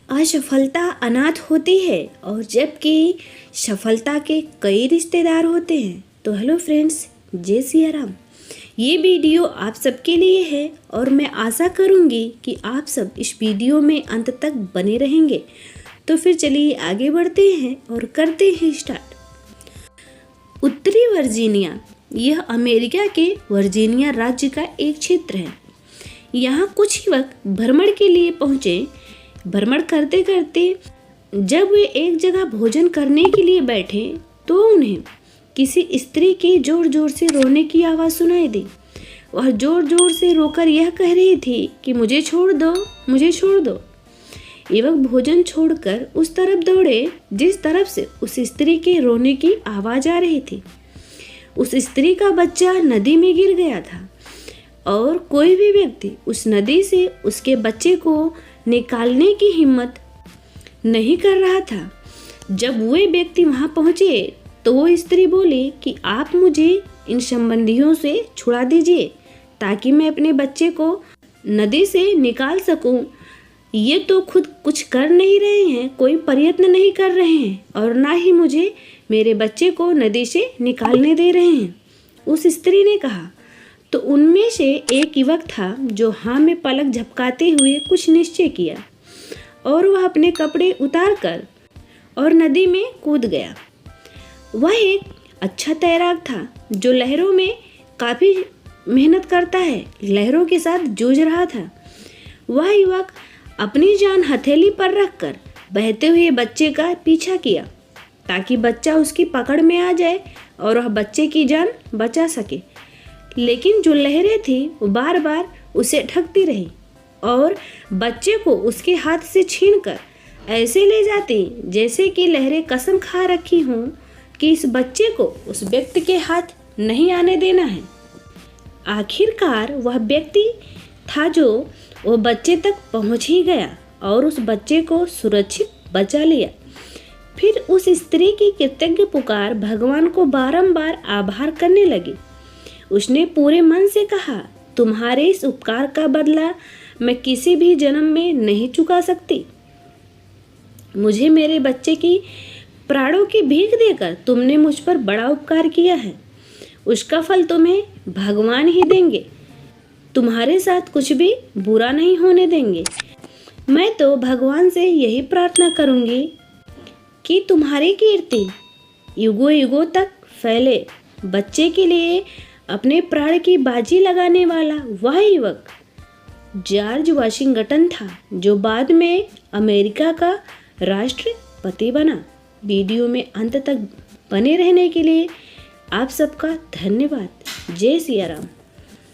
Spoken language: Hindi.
असफलता अनाथ होती है और जबकि सफलता के कई रिश्तेदार होते हैं। तो हेलो फ्रेंड्स, जय सिया राम। ये वीडियो आप सबके लिए है और मैं आशा करूँगी कि आप सब इस वीडियो में अंत तक बने रहेंगे। तो फिर चलिए आगे बढ़ते हैं और करते हैं स्टार्ट। उत्तरी वर्जीनिया, यह अमेरिका के वर्जीनिया राज्य का एक क्षेत्र है। यहाँ कुछ युवक भ्रमण के लिए पहुँचे। भ्रमण करते करते जब वे एक जगह भोजन करने के लिए बैठे तो उन्हें किसी स्त्री के जोर जोर से रोने की आवाज़ सुनाई दी। वह जोर जोर से रोकर यह कह रही थी कि मुझे छोड़ दो, मुझे छोड़ दो। युवक भोजन छोड़कर उस तरफ दौड़े जिस तरफ से उस स्त्री के रोने की आवाज़ आ रही थी। उस स्त्री का बच्चा नदी में गिर गया था और कोई भी व्यक्ति उस नदी से उसके बच्चे को निकालने की हिम्मत नहीं कर रहा था। जब वे व्यक्ति वहां पहुंचे तो वो स्त्री बोली कि आप मुझे इन संबंधियों से छुड़ा दीजिए ताकि मैं अपने बच्चे को नदी से निकाल सकूं। ये तो खुद कुछ कर नहीं रहे हैं, कोई प्रयत्न नहीं कर रहे हैं और ना ही मुझे मेरे बच्चे को नदी से निकालने दे रहे हैं। उस स्त्री ने कहा। तो उनमें से एक युवक था जो हाँ में पलक झपकाते हुए कुछ निश्चय किया और वह अपने कपड़े उतार कर और नदी में कूद गया। वह एक अच्छा तैराक था जो लहरों में काफ़ी मेहनत करता है, लहरों के साथ जूझ रहा था। वह युवक अपनी जान हथेली पर रखकर बहते हुए बच्चे का पीछा किया ताकि बच्चा उसकी पकड़ में आ जाए और वह बच्चे की जान बचा सके। लेकिन जो लहरें थी वो बार बार उसे ठगती रही और बच्चे को उसके हाथ से छीनकर ऐसे ले जाती जैसे कि लहरें कसम खा रखी हों कि इस बच्चे को उस व्यक्ति के हाथ नहीं आने देना है। आखिरकार वह व्यक्ति था जो वो बच्चे तक पहुंच ही गया और उस बच्चे को सुरक्षित बचा लिया। फिर उस स्त्री की कृतज्ञ पुकार भगवान को बारंबार आभार करने लगी। उसने पूरे मन से कहा, तुम्हारे इस उपकार का बदला मैं किसी भी जन्म में नहीं चुका सकती। मुझे मेरे बच्चे की प्राणों की भीख देकर तुमने मुझ पर बड़ा उपकार किया है। उसका फल तुम्हें भगवान ही देंगे। तुम्हारे साथ कुछ भी बुरा नहीं होने देंगे। मैं तो भगवान से यही प्रार्थना करूंगी कि तुम्हारी कीर्ति युगों युगों तक फैले। बच्चे के लिए अपने प्राण की बाजी लगाने वाला वह युवक जॉर्ज वाशिंगटन था जो बाद में अमेरिका का राष्ट्रपति बना। वीडियो में अंत तक बने रहने के लिए आप सबका धन्यवाद। जय सिया राम।